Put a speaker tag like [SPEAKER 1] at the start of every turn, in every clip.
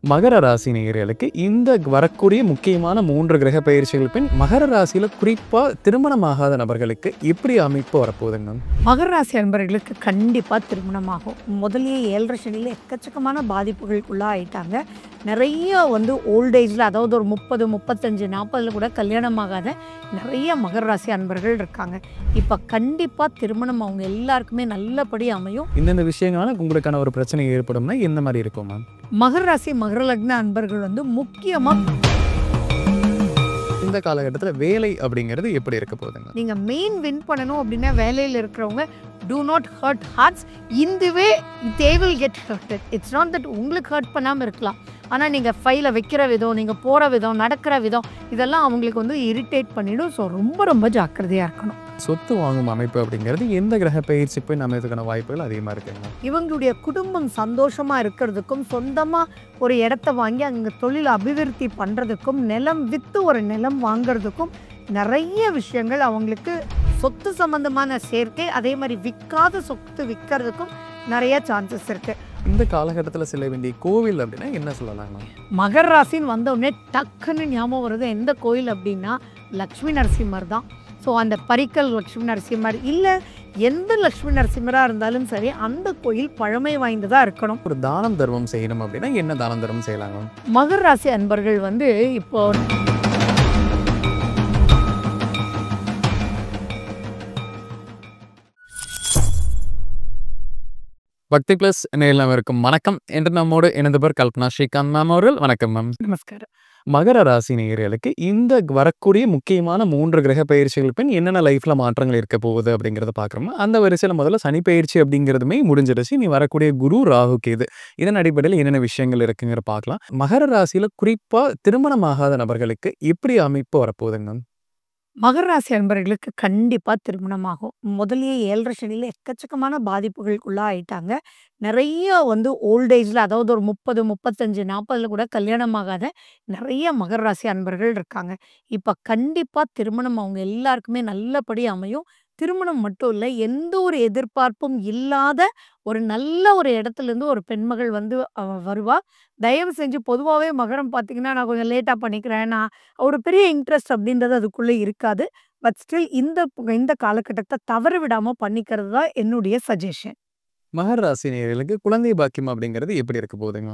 [SPEAKER 1] மகர ராசி நேயர்களுக்கு இந்த வரக்கூடிய முக்கியமான 3 கிரக பெயர்ச்சிகள் பின் மகர ராசியில குறிப்பா திருமணமாகாத நபர்களுக்கு எப்படி அமைப்பு வரப்போகுதுங்க?
[SPEAKER 2] மகர ராசி அன்பர்களுக்கு கண்டிப்பாக திருமணமாகும். முதல்லயே 7.5 சனியில் எக்கச்சக்கமான பாதிப்புகளுக்குள்ளே ஆயிட்டாங்க. நிறைய ஓல்டேஜில், அதாவது ஒரு 30, 35, 40 கூட கல்யாணம் ஆகாத நிறைய மகர ராசி அன்பர்கள் இருக்காங்க. இப்போ கண்டிப்பாக திருமணம் அவங்க எல்லாருக்குமே நல்லபடி அமையும்.
[SPEAKER 1] இந்தந்த விஷயங்களால உங்களுக்கான ஒரு பிரச்சனை ஏற்படும்னா எந்த மாதிரி இருக்கும் மேம்?
[SPEAKER 2] மகர ராசி மகர லக்ன அன்பர்கள் முக்கியமாக
[SPEAKER 1] இந்த காலகட்டத்தில் வேலை அப்படிங்கிறது எப்படி இருக்க போகுதுங்க?
[SPEAKER 2] நீங்கள் மெயின் வின் பண்ணணும் அப்படின்னா வேலையில் இருக்கிறவங்க do not hurt hearts. in the way they will get hurted. it's not that உங்களுக்கு ஹர்ட் பண்ணாமல் இருக்கலாம், ஆனால் நீங்கள் ஃபைலை வைக்கிற விதம், நீங்கள் போகிற விதம், நடக்கிற விதம், இதெல்லாம் அவங்களுக்கு இரிட்டேட் பண்ணிடும். ஸோ ரொம்ப ரொம்ப ஜாக்கிரதையாக இருக்கணும்.
[SPEAKER 1] சொத்து வாங்கும் அமைப்பு அப்படிங்கிறது எந்த கிரக பயிற்சி போய் அமையதுக்கான வாய்ப்புகள் அதிகமாக இருக்குங்க?
[SPEAKER 2] இவங்களுடைய குடும்பம் சந்தோஷமாக இருக்கிறதுக்கும், சொந்தமாக ஒரு இடத்த வாங்கி அங்கே தொழில் அபிவிருத்தி பண்ணுறதுக்கும், நிலம் விற்று ஒரு நிலம் வாங்கிறதுக்கும் நிறைய விஷயங்கள் அவங்களுக்கு சொத்து சம்பந்தமான சேர்க்கை, அதே மாதிரி விற்காத சொத்து விற்கிறதுக்கும் நிறைய சான்சஸ் இருக்குது.
[SPEAKER 1] இந்த காலகட்டத்தில் செல்ல வேண்டிய கோவில் அப்படின்னா என்ன சொல்லலாங்க?
[SPEAKER 2] மகர ராசின்னு வந்தவுடனே டக்குன்னு ஞாபகம் வருது எந்த கோயில் அப்படின்னா லக்ஷ்மி நரசிம்மர் தான். ஸோ அந்த பரிக்கல் லக்ஷ்மி நரசிம்மர் இல்லை, எந்த லக்ஷ்மி நரசிம்மராக இருந்தாலும் சரி அந்த கோயில் பழமை வாய்ந்ததாக இருக்கணும்.
[SPEAKER 1] ஒரு தானம் தர்மம் செய்யணும் அப்படின்னா என்ன தானம் தர்மம் செய்யலாங்க?
[SPEAKER 2] மகர ராசி அன்பர்கள் இப்போ
[SPEAKER 1] பக்தி பிளஸ் நேயர்களுக்கு வணக்கம். என்று நம்மோடு இணைந்தவர் கல்பனா ஸ்ரீகாந்த் மேம் அவர்கள். வணக்கம் மேம்.
[SPEAKER 2] நமஸ்காரம்.
[SPEAKER 1] மகர ராசி நேயர்களுக்கு இந்த வரக்கூடிய முக்கியமான 3 கிரக பயிற்சிகள் பின் என்னென்ன லைஃப்ல மாற்றங்கள் இருக்க போகுது அப்படிங்கிறத பார்க்குறோம். அந்த வரிசையில் முதல்ல சனி பயிற்சி அப்படிங்கிறதுமே முடிஞ்சிருச்சு. நீ வரக்கூடிய குரு ராகு கேது இதன் அடிப்படையில் என்னென்ன விஷயங்கள் இருக்குங்கிற பார்க்கலாம். மகர ராசியில குறிப்பா திருமணமாகாத நபர்களுக்கு எப்படி அமைப்பு வரப்போகுதுங்க?
[SPEAKER 2] மகர ராசி அன்பர்களுக்கு கண்டிப்பாக திருமணமாகும். முதல்லயே 7.5 சனியில் எக்கச்சக்கமான பாதிப்புகளுக்குள்ளே ஆயிட்டாங்க. நிறைய ஓல்டேஜில், அதாவது ஒரு 30, 35, 40 கூட கல்யாணம் ஆகாத நிறைய மகர ராசி அன்பர்கள் இருக்காங்க. இப்போ கண்டிப்பாக திருமணம் அவங்க எல்லாருக்குமே நல்லபடி அமையும். திருமணம் மட்டும் இல்லை, எந்த ஒரு எதிர்பார்ப்பும் இல்லாத ஒரு நல்ல ஒரு இடத்துலேருந்து ஒரு பெண்மகள் வருவா. தயவு செஞ்சு பொதுவாகவே மகரம் பார்த்தீங்கன்னா, நான் கொஞ்சம் லேட்டாக பண்ணிக்கிறேன், நான் ஒரு பெரிய இன்ட்ரெஸ்ட் அப்படின்றது அதுக்குள்ளே இருக்காது. பட் ஸ்டில் இந்த காலகட்டத்தை தவற விடாமல் பண்ணிக்கிறது தான் என்னுடைய சஜஷன்.
[SPEAKER 1] மகர ராசி நேயர்களுக்கு குழந்தை பாக்கியம் அப்படிங்கிறது எப்படி இருக்க போகுதுங்க?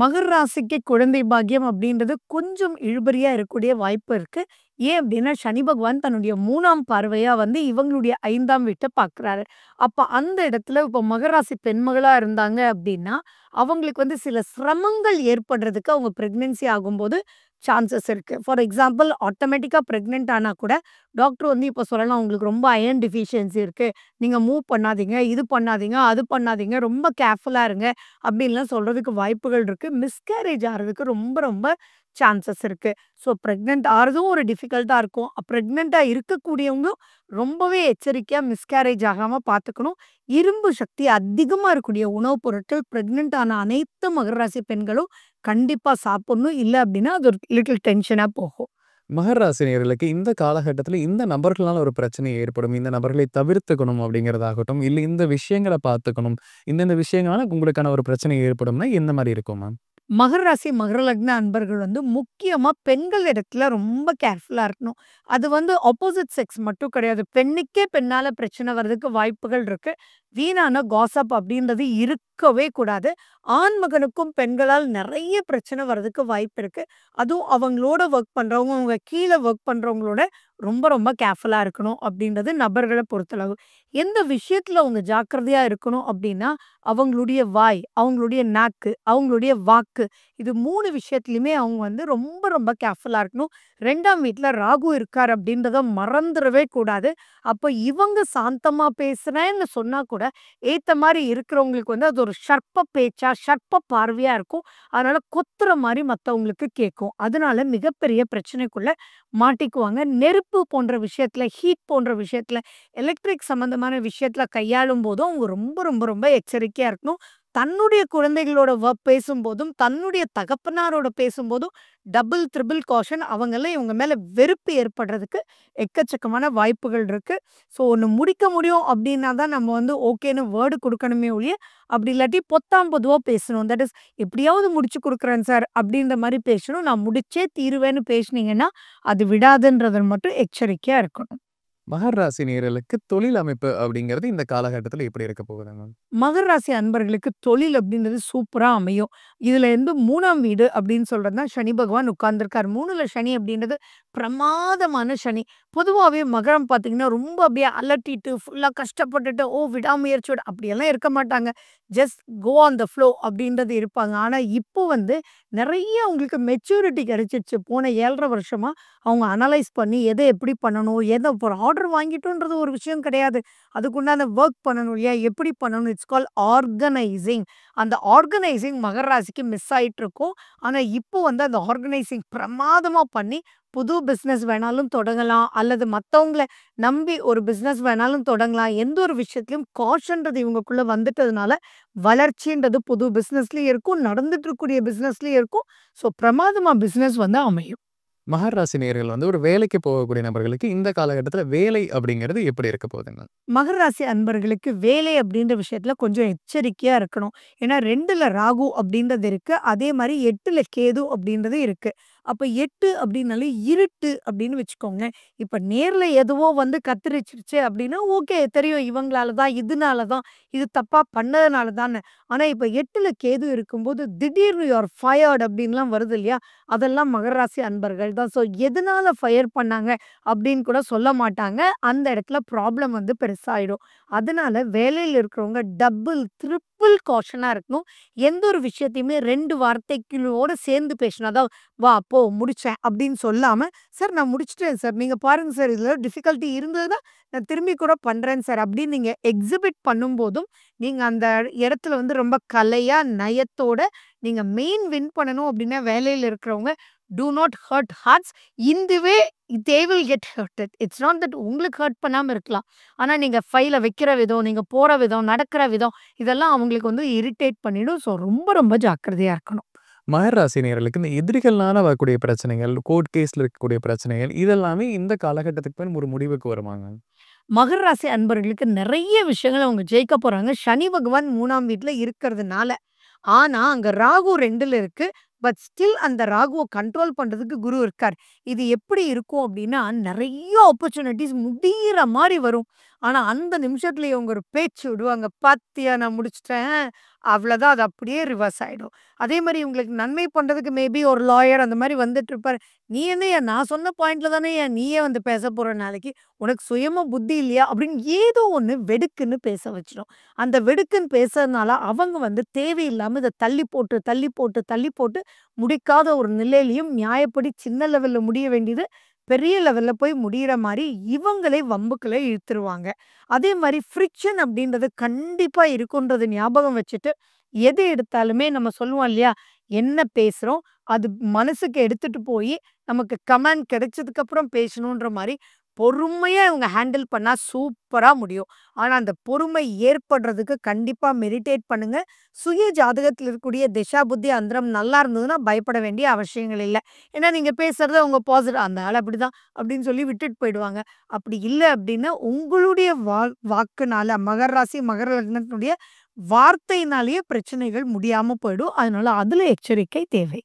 [SPEAKER 2] மகர ராசிக்கு குழந்தை பாக்கியம் அப்படின்றது கொஞ்சம் இழுபறியா இருக்கக்கூடிய வாய்ப்பு இருக்கு. ஏன் அப்படின்னா சனி பகவான் தன்னுடைய 3ஆம் பார்வையா இவங்களுடைய 5ஆம் வீட்டை பார்க்குறாரு. அப்ப அந்த இடத்துல இப்போ மகராசி பெண்மகளா இருந்தாங்க அப்படின்னா அவங்களுக்கு சில சிரமங்கள் ஏற்படுறதுக்கு அவங்க பிரெக்னன்சி ஆகும்போது சான்சஸ் இருக்கு. ஃபார் எக்ஸாம்பிள், ஆட்டோமேட்டிக்காக ப்ரெக்னென்ட் ஆனால் கூட டாக்டர் இப்போ சொல்லலாம், உங்களுக்கு ரொம்ப அயர்ன் டிஃபிஷியன்சி இருக்கு, நீங்க மூவ் பண்ணாதீங்க, இது பண்ணாதீங்க, அது பண்ணாதீங்க, ரொம்ப கேர்ஃபுல்லாக இருங்க அப்படின்லாம் சொல்றதுக்கு வாய்ப்புகள் இருக்கு. மிஸ்கேரேஜ் ஆகிறதுக்கு ரொம்ப ரொம்ப சான்சஸ் இருக்கு. ஸோ ப்ரெக்னென்ட் ஆகிறதும் ஒரு டிஃபிகல்ட்டாக இருக்கும். ப்ரெக்னெண்ட்டாக இருக்கக்கூடியவங்க ரொம்பவே எச்சரிக்கையாக மிஸ்கேரேஜ் ஆகாமல் பார்த்துக்கணும். இரும்பு சக்தி அதிகமாக இருக்கக்கூடிய உணவுப் பொருட்கள் ப்ரெக்னென்ட் ஆன அனைத்து மகர ராசி பெண்களும் கண்டிப்பாக சாப்பிடணும். இல்லை அப்படின்னா அது ஒரு லிட்டில் டென்ஷனாக போகும்.
[SPEAKER 1] மகர ராசி நேயர்களுக்கு இந்த காலகட்டத்தில் இந்த நபர்களால் ஒரு பிரச்சனை ஏற்படும், இந்த நபர்களை தவிர்த்துக்கணும் அப்படிங்கிறதாகட்டும், இல்லை இந்த விஷயங்களை பார்த்துக்கணும், இந்தந்த விஷயங்களால உங்களுக்கான ஒரு பிரச்சனை ஏற்படும்னா எந்த மாதிரி இருக்கும் மேம்?
[SPEAKER 2] மகர ராசி மகர லக்ன அன்பர்கள் முக்கியமா பெண்கள் இடத்துல ரொம்ப கேர்ஃபுல்லா இருக்கணும். அது ஆப்போசிட் செக்ஸ் மட்டும் கிடையாது, பெண்ணுக்கே பெண்ணால பிரச்சனை வர்றதுக்கு வாய்ப்புகள் இருக்கு. வீணான காசப் அப்படின்றது இருக்கவே கூடாது. ஆண் மகனுக்கும் பெண்களால் நிறைய பிரச்சனை வர்றதுக்கு வாய்ப்பு இருக்கு. அதுவும் அவங்களோட ஒர்க் பண்றவங்க, அவங்க கீழே ஒர்க் பண்றவங்களோட ரொம்ப ரொம்ப கேர்ஃபுல்லா இருக்கணும் அப்படின்றது நபர்களை பொறுத்தளவு. எந்த விஷயத்துல அவங்க ஜாக்கிரதையா இருக்கணும் அப்படின்னா அவங்களுடைய வாய், அவங்களுடைய நாக்கு, அவங்களுடைய வாக்கு, இது 3 விஷயத்துலையுமே அவங்க ரொம்ப ரொம்ப கேர்ஃபுல்லாக இருக்கணும். 2ஆம் வீட்டில் ராகு இருக்கார் அப்படின்றத மறந்துடவே கூடாது. அப்போ இவங்க சாந்தமாக பேசுகிறேன்னு சொன்னால் கூட ஏற்ற மாதிரி இருக்கிறவங்களுக்கு அது ஒரு ஷர்ப்ப பேச்சா, ஷர்ப்ப பார்வையாக இருக்கும். அதனால் கொத்துற மாதிரி மற்றவங்களுக்கு கேட்கும். அதனால மிகப்பெரிய பிரச்சனைக்குள்ளே மாட்டிக்குவாங்க. நெருப்பு போன்ற விஷயத்தில், ஹீட் போன்ற விஷயத்தில், எலக்ட்ரிக் சம்மந்தமான விஷயத்தில் கையாளும் போதும் அவங்க ரொம்ப ரொம்ப ரொம்ப எச்சரிக்கையாக இருக்கணும். தன்னுடைய குழந்தைகளோட பேசும்போதும், தன்னுடைய தகப்பனாரோட பேசும்போதும் டபுள், ட்ரிபிள் காஷன் அவங்கலாம் இவங்க மேல வெறுப்பு ஏற்படுறதுக்கு எக்கச்சக்கமான வாய்ப்புகள் இருக்கு. ஸோ ஒண்ணு முடிக்க முடியும் அப்டின்னா தான் நம்ம வந்து ஓகேன்னு வேர்டு குடுக்கணுமே ஒழிய, அப்படி இல்லாட்டி பொத்தாம் பொதுவா பேசணும். தட் இஸ் எப்படியாவது முடிச்சு குடுக்குறேன் சார் அப்படின்ற மாரி பேசணும். நான் முடிச்சே தீருவேன்னு பேசுனீங்கன்னா, அது விடாதுன்றத மட்டும் எச்சரிக்கையா இருக்கணும்.
[SPEAKER 1] மகர ராசி நேயர்களுக்கு தொழில் அமைப்பு அப்படிங்கிறது இந்த காலகட்டத்தில எப்படி இருக்க போகுதுங்க?
[SPEAKER 2] மகர ராசி அன்பர்களுக்கு தொழில் அப்படின்றது சூப்பரா அமையும். இதுல இருந்து 3ஆம் வீடு அப்படின்னு சொல்றது தான் சனி பகவான் உட்கார்ந்திருக்கார். 3ல சனி அப்படின்றது பிரமாதமான சனி. பொதுவாவே மகரம் பார்த்தீங்கன்னா, ரொம்ப அப்படியே அலட்டிட்டு, ஃபுல்லா கஷ்டப்பட்டுட்டு, விடாமுயற்சியோட அப்படியெல்லாம் இருக்க மாட்டாங்க. Just go on the flow அப்படின்றது இருப்பாங்க. ஆனா, இப்போ வந்து நெறைய அவங்களுக்கு மெச்சூரிட்டி கிடைச்சிருச்சு. போன 7½ வருஷமா அவங்க அனலைஸ் பண்ணி எத எப்படி பண்ணணும்? எத ஒரு ஆர்டர் வாங்கிட்டோன்றது ஒரு விஷயம் கிடையாது. அதுக்குண்டான வொர்க் பண்ணணும் இல்லையா? எப்படி பண்ணணும்? It's called organising. அந்த ஆர்கனைசிங் மகர ராசிக்கு மிஸ் ஆயிட்டுருக்கும். ஆனா, இப்போ வந்து அந்த ஆர்கனைசிங் பிரமாதமா பண்ணி, புது பிசினஸ் வேணாலும் தொடங்கலாம். அல்லது மத்தவங்கள நம்பி ஒரு பிசினஸ் வேணாலும் தொடங்கலாம். எந்த ஒரு விஷயத்திலயும் காஷன்றது இவங்களுக்குள்ள வந்துட்டதுனால, வளர்ச்சின்றது புது பிசினஸ்லயும் இருக்கும். நடந்துட்டு இருக்கக்கூடிய பிசினஸ்லயும் இருக்கும். ஸோ பிரமாதமா பிசினஸ் வந்து அமையும்.
[SPEAKER 1] மகர ராசி நேயர்கள் வந்து ஒரு வேலைக்கு போகக்கூடிய நபர்களுக்கு இந்த காலகட்டத்தில வேலை அப்படிங்கிறது எப்படி இருக்க போகுதுங்க?
[SPEAKER 2] மகர ராசி அன்பர்களுக்கு வேலை அப்படின்ற விஷயத்துல கொஞ்சம் எச்சரிக்கையா இருக்கணும். ஏன்னா 2ல ராகு அப்படின்றது இருக்கு. அதே மாரி 8ல கேது அப்படின்றது இருக்கு. அப்ப 8 அப்படின்னாலே இருட்டு அப்படின்னு வச்சுக்கோங்களேன். இப்ப நேர்ல எதுவோ வந்து கத்திரிச்சிருச்சு அப்படின்னா, ஓகே தெரியும் இவங்களால தான், இதனால தான், இது தப்பா பண்ணதுனால தான்னு. ஆனா இப்ப 8ல கேது இருக்கும்போது திடீர்னு யூ ஆர் ஃபயர்ட் அப்படின்லாம் வருது இல்லையா? அதெல்லாம் மகர ராசி அன்பர்கள் தான். ஸோ எதனால ஃபயர் பண்ணாங்க அப்படின்னு கூட சொல்ல மாட்டாங்க. அந்த இடத்துல ப்ராப்ளம் வந்து பெருசாயிடும். அதனால வேலையில இருக்கிறவங்க டபுள், ட்ரிபிள் காஷனா இருக்கணும். எந்த ஒரு விஷயத்தையுமே 2 வார்த்தைகளோட சேர்ந்து பேசணும். அதாவது "வா போ முடிச்சேன்" அப்படின்னு சொல்லாம, "சார் நான் முடிச்சுட்டேன் சார். நீங்க பாருங்க சார். இதுல டிஃபிகல்டி இருந்ததுன்னா, நான் திரும்பி கூட பண்றேன் சார்" அப்படின்னு நீங்க எக்ஸிபிட் பண்ணும்போதும், நீங்க அந்த இடத்துல வந்து ரொம்ப கலையா, நயத்தோட நீங்க வின் பண்ணணும் அப்படின்னா வேலையில இருக்கிறவங்க, do not hurt hearts. In the way they will get hurted. It's not that உங்களுக்கு ஹர்ட் பண்ணாம இருக்கலாம். ஆனா நீங்க ஃபைல வைக்கிற விதம், நீங்க போற விதம், நடக்கிற விதம் இதெல்லாம் அவங்களுக்கு வந்து இரிட்டேட் பண்ணிடும். ஸோ ரொம்ப ரொம்ப ஜாக்கிரதையா இருக்கணும்.
[SPEAKER 1] மகர ராசி நேயர்களுக்கு இந்த எதிரிகள்னால வரக்கூடிய பிரச்சனைகள், கோர்ட் கேஸ்ல இருக்கக்கூடிய பிரச்சனைகள், இதெல்லாமே இந்த காலகட்டத்துக்கு பின் ஒரு முடிவுக்கு வருமாங்க?
[SPEAKER 2] மகர ராசி அன்பர்களுக்கு நெறைய விஷயங்கள் அவங்க ஜெயிக்க போறாங்க. சனி பகவான் 3ஆம் வீட்ல இருக்கிறதுனால. ஆனா, அங்க ராகு 2ல இருக்கு. பட் ஸ்டில் அந்த ராகுவ கண்ட்ரோல் பண்றதுக்கு குரு இருக்கார். இது எப்படி இருக்கும் அப்டின்னா, நெறைய ஆப்பர்ச்சுனிட்டீஸ் முடியிற மாரி வரும். ஆனா, அந்த நிமிஷத்துல இவங்க ஒரு பேச்சு விடுவாங்க. "பாத்தியா நான் முடிச்சுட்டேன்." அவ்வளதான். அது அப்படியே ரிவர்ஸ் ஆயிடும். அதே மாரி இவங்களுக்கு நன்மை பண்றதுக்கு மேபி ஒரு லாயர் அந்த மாரி வந்துட்டுருப்பாரு. "நீ என்னய்யா நான் சொன்ன பாயிண்ட்ல தானேய்யா நீயே வந்து பேச போற நாளைக்கு. உனக்கு சுயமா புத்தி இல்லையா?" அப்படின்னு ஏதோ ஒண்ணு வெடுக்குன்னு பேச வச்சுரும். அந்த வெடுக்குன்னு பேசுறதுனால அவங்க வந்து தேவையில்லாம இத தள்ளி போட்டு, தள்ளி போட்டு, தள்ளி போட்டு முடிக்காத ஒரு நிலையிலயும் நியாயப்படி சின்ன லெவல்ல முடிய வேண்டியது பெரிய லெவல்ல போய் முடியிற மாரி இவங்களே வம்புக்குள்ள இழுத்துருவாங்க. அதே மாரி ஃப்ரிக்ஷன் அப்படின்றது கண்டிப்பா இருக்குன்றத ஞாபகம் வச்சுட்டு, எது எடுத்தாலுமே நம்ம சொல்லுவோம் இல்லையா? என்ன பேசுறோம்? அது மனசுக்கு எடுத்துட்டு போயி, நமக்கு கமாண்ட் கிடைச்சதுக்கு அப்புறம் பேசணுன்ற மாரி பொறுமையா இவங்க ஹேண்டில் பண்ணா சூப்பரா முடியும். ஆனா, அந்த பொறுமை ஏற்படுறதுக்கு கண்டிப்பா மெடிடேட் பண்ணுங்க. சுய ஜாதகத்துல இருக்கக்கூடிய திசா, புத்தி, அந்தரம் நல்லா இருந்ததுன்னா பயப்பட வேண்டிய அவசியங்கள் இல்ல. ஏன்னா, நீங்க பேசுறது அவங்க "அந்த ஆள் அப்படிதான்" அப்படின்னு சொல்லி விட்டுட்டு போயிடுவாங்க. அப்படி இல்ல அப்படின்னா, உங்களுடைய வாக்குனால மகர ராசி, மகர லக்னத்தினுடைய வார்த்தையினாலேயே பிரச்சனைகள் முடியாம போயிடும். அதனால அதுல எச்சரிக்கை தேவை.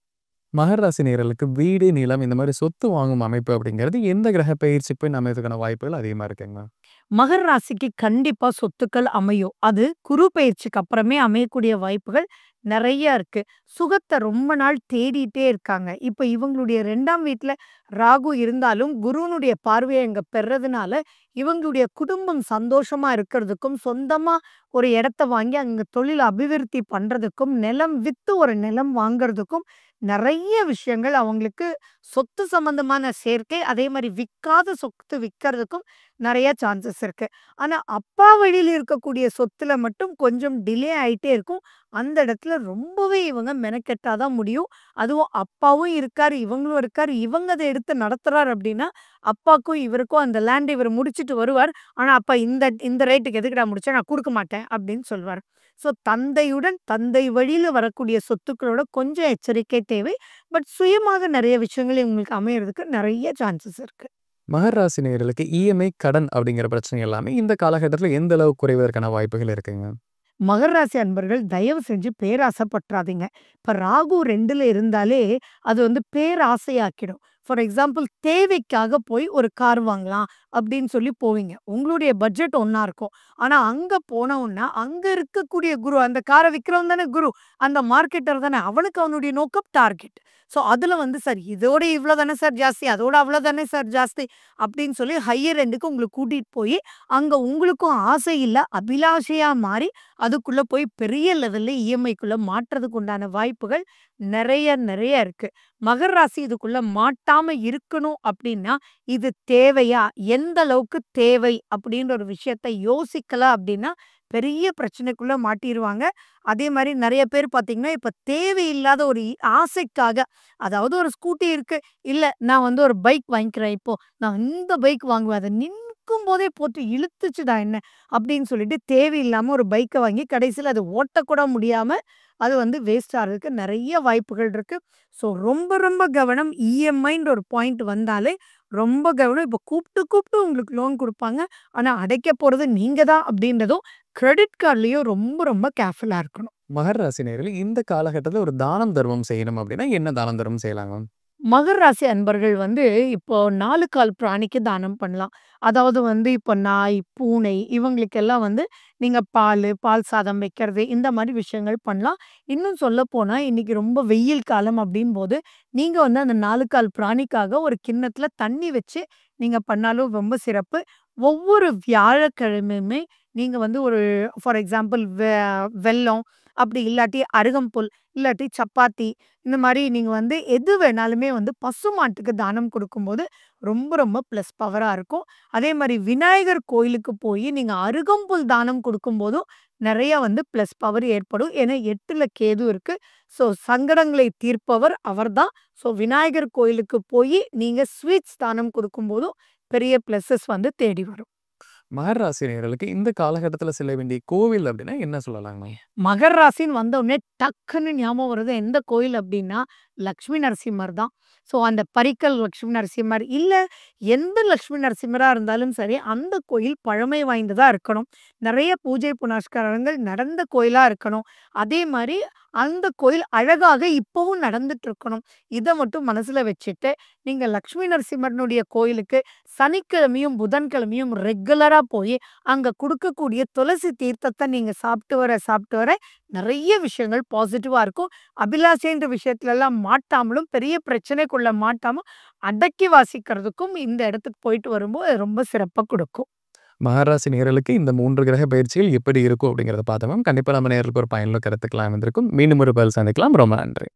[SPEAKER 1] மகர ராசி நேயர்களுக்கு வீடு, நிலம் இந்த மாரி சொத்து வாங்கும் அமைப்பு அப்படிங்கிறது எந்த கிரக பெயர்ச்சிக்கு பின் அமையறதுக்கான வாய்ப்புகள் அதிகமா இருக்குங்க?
[SPEAKER 2] மகர ராசிக்கு கண்டிப்பா சொத்துக்கள் அமையும். அது குரு பெயர்ச்சிக்கு அப்புறமே அமையக்கூடிய வாய்ப்புகள் நெறைய இருக்கு. சுகத்த ரொம்ப நாள் தேடிட்டே இருக்காங்க. இப்ப இவங்களுடைய 2ஆம் வீட்ல ராகு இருந்தாலும், குருவினுடைய பார்வைய இங்க பெறதுனால, இவங்களுடைய குடும்பம் சந்தோஷமா இருக்கிறதுக்கும், சொந்தமா ஒரு இடத்த வாங்கி அங்க தொழில் அபிவிருத்தி பண்றதுக்கும், நிலம் வித்து ஒரு நிலம் வாங்குறதுக்கும் நெறைய விஷயங்கள் அவங்களுக்கு சொத்து சம்பந்தமான சேர்க்கை, அதே மாரி விக்காத சொத்து விக்கிறதுக்கும் நெறைய சான்சஸ் இருக்கு. ஆனா, அப்பா வழியில இருக்கக்கூடிய சொத்துல மட்டும் கொஞ்சம் டிலே ஆயிட்டே இருக்கும். அந்த இடத்துல ரொம்பவே இவங்க மெனக்கெட்டா தான் முடியும். அதுவும் அப்பாவும் இருக்காரு, இவங்களும் இருக்காரு. இவங்க அத எடுத்து நடத்துறாரு அப்டின்னா, அப்பாக்கும் இவருக்கும் அந்த லேண்ட் இவரு முடிச்சுட்டு வருவார். ஆனா, "அப்பா இந்த இந்த ரேட்டுக்கு எதுக்குடா முடிச்ச? நான் குடுக்க மாட்டேன்" அப்டின்னு சொல்வாரு. ஸோ தந்தையுடன் தந்தை வழியில வரக்கூடிய சொத்துக்களோட கொஞ்சம் எச்சரிக்கை தேவை. பட் சுயமாக நிறைய விஷயங்கள் இவங்களுக்கு அமையறதுக்கு நிறைய சான்சஸ் இருக்கு.
[SPEAKER 1] மகர ராசி நேயர்களுக்கு இஎம்ஐ கடன் அப்படிங்கிற பிரச்சனை எல்லாமே இந்த காலகட்டத்தில எந்த அளவு குறைவதற்கான வாய்ப்புகள் இருக்குங்க?
[SPEAKER 2] மகர ராசி அன்பர்கள் தயவு செஞ்சு பேராசைப்பட்றாதீங்க. இப்ப ராகு 2ல இருந்தாலே அது வந்து பேராசையாக்கிடும். ஃபார் எக்ஸாம்பிள் தேவைக்காக போய் ஒரு கார் வாங்கலாம் அப்படின்னு சொல்லி போவீங்க. உங்களுடைய பட்ஜெட் ஒண்ணா இருக்கும். ஆனா அங்க போனவுன்னா, அங்க இருக்கக்கூடிய குரு அந்த கார விக்கிறவன் தானே குரு. அந்த மார்க்கெட்டர் தானே. அவனுக்கு அவனுடைய நோக்கம் டார்கெட். ஸோ அதுல வந்து சார் இதோட இவ்ளோ தானே சார் ஜாஸ்தி. அதோட அவ்ளோ தானே சார் ஜாஸ்தி. அப்படின்னு சொல்லி ஹையர் எண்டுக்கு உங்கள கூட்டிட்டு போயி, அங்க உங்களுக்கும் ஆசை இல்ல, அபிலாஷையா மாறி அதுக்குள்ள போய் பெரிய லெவல்ல இஎம்ஐக்குள்ள மாட்றதுக்கு உண்டான வாய்ப்புகள் நெறைய இருக்கு. மகர ராசி இதுக்குள்ள மாட்டாம இருக்கணும் அப்படின்னா, இது தேவையா? எந்த அளவுக்கு தேவை? அப்படின்ற ஒரு விஷயத்த யோசிக்கல அப்படின்னா, பெரிய பிரச்சனைக்குள்ள மாட்டிருவாங்க. அதே மாரி நெறைய பேர் பார்த்தீங்கன்னா, இப்ப தேவையில்லாத ஒரு ஆசைக்காக அதாவது ஒரு ஸ்கூட்டி இருக்கு. இல்ல நான் வந்து ஒரு பைக் வாங்கிக்கிறேன் இப்போ. நான் இந்த பைக் வாங்குவேன். அத நிக்கும்போதே போட்டு இழுத்துச்சுடா என்ன அப்படின்னு சொல்லிட்டு தேவையில்லாம ஒரு பைக்க வாங்கி கடைசியில அத ஓட்டக்கூட முடியாம, அது வந்து வேஸ்ட் ஆறதுக்கு நெறைய வாய்ப்புகள் இருக்கு. ஸோ ரொம்ப கவனம். இஎம்ஐன்ற ஒரு பாயிண்ட் வந்தாலே ரொம்ப கவனம். இப்ப கூப்ட்டு உங்களுக்கு லோன் குடுப்பாங்க. ஆனா அடைக்க போறது நீங்க தான் அப்படின்றதும் கிரெடிட் கார்ட்லயும் ரொம்ப கேர்ஃபுல்லா இருக்கணும்.
[SPEAKER 1] மகர ராசி நேயர்களே இந்த காலகட்டத்தில ஒரு தானம் தர்மம் செய்யணும் அப்படின்னா, என்ன தானம் தர்மம் செய்யலாங்க?
[SPEAKER 2] மகர ராசி அன்பர்கள் வந்து இப்போ 4 கால் பிராணிக்கு தானம் பண்ணலாம். அதாவது வந்து இப்போ நாய், பூனை இவங்களுக்கெல்லாம் வந்து நீங்க பால் சாதம் வைக்கிறது இந்த மாரி விஷயங்கள் பண்ணலாம். இன்னும் சொல்லப்போனா இன்னைக்கு ரொம்ப வெயில் காலம் அப்படின்போது, நீங்க வந்து அந்த 4 கால் பிராணிக்காக ஒரு கிண்ணத்துல தண்ணி வச்சு நீங்க பண்ணாலும் ரொம்ப சிறப்பு. ஒவ்வொரு வியாழக்கிழமையுமே நீங்க வந்து ஒரு ஃபார் எக்ஸாம்பிள் வெல்லம், அப்படி இல்லாட்டி அருகம்புல், இல்லாட்டி சப்பாத்தி இந்த மாரி நீங்க வந்து எது வேணாலுமே வந்து பசுமாட்டுக்கு தானம் குடுக்கும்போது ரொம்ப ப்ளஸ் பவரா இருக்கும். அதே மாரி விநாயகர் கோயிலுக்கு போயி நீங்க அருகம்புல் தானம் குடுக்கும்போதும் நெறைய வந்து ப்ளஸ் பவர் ஏற்படும். ஏன்னா 8ல கேது இருக்கு. ஸோ சங்கடங்களை தீர்ப்பவர் அவர்தான். ஸோ விநாயகர் கோயிலுக்கு போயி நீங்க ஸ்வீட்ஸ் தானம் குடுக்கும்போதும் பெரிய ப்ளஸஸ் வந்து தேடி வரும்.
[SPEAKER 1] மகர ராசி நேயர்களுக்கு இந்த காலகட்டத்தில செல்ல வேண்டிய கோவில் அப்படின்னா என்ன சொல்லலாங்க?
[SPEAKER 2] மகர ராசின்னு வந்தவுடனே டக்குன்னு ஞாபகம் வருது எந்த கோயில் அப்டின்னா, லக்ஷ்மி நரசிம்மர் தான். ஸோ அந்த பரிக்கல் லக்ஷ்மி நரசிம்மர் இல்ல எந்த லக்ஷ்மி நரசிம்மரா இருந்தாலும் சரி, அந்த கோயில் பழமை வாய்ந்ததா இருக்கணும். நெறைய பூஜை புனஸ்காரங்கள் நடந்த கோயிலா இருக்கணும். அதே மாரி அந்த கோயில் அழகாக இப்பவும் நடந்துட்டு இருக்கணும். இத மட்டும் மனசுல வச்சுட்டு, நீங்க லக்ஷ்மி நரசிம்மர்னுடைய கோயிலுக்கு சனிக்கிழமையும், புதன்கிழமையும் ரெகுலரா போயி, அங்க குடுக்கக்கூடிய துளசி தீர்த்தத்த நீங்க சாப்பிட்டு வர நெறைய விஷயங்கள் பாசிட்டிவா இருக்கும். அபிலாஷைன்ற விஷயத்துலலாம் மாட்டாமலும், பெரிய பிரச்சனைக்குள்ள மாட்டாம அடக்கி வாசிக்கிறதுக்கும் இந்த இடத்துக்கு போயிட்டு வரும்போது ரொம்ப சிறப்பா குடுக்கும்.
[SPEAKER 1] மகர ராசி நேயர்களுக்கு இந்த 3 கிரக பயிற்சிகள் எப்படி இருக்கும் அப்படிங்கிறத பார்த்தோம். கண்டிப்பா நம்ம நேயர்களுக்கு ஒரு பயனுள்ள கருத்துக்களாக இருந்திருக்கும். மீண்டும் ஒரு பதில் சந்திக்கலாம். ரொம்ப நன்றி.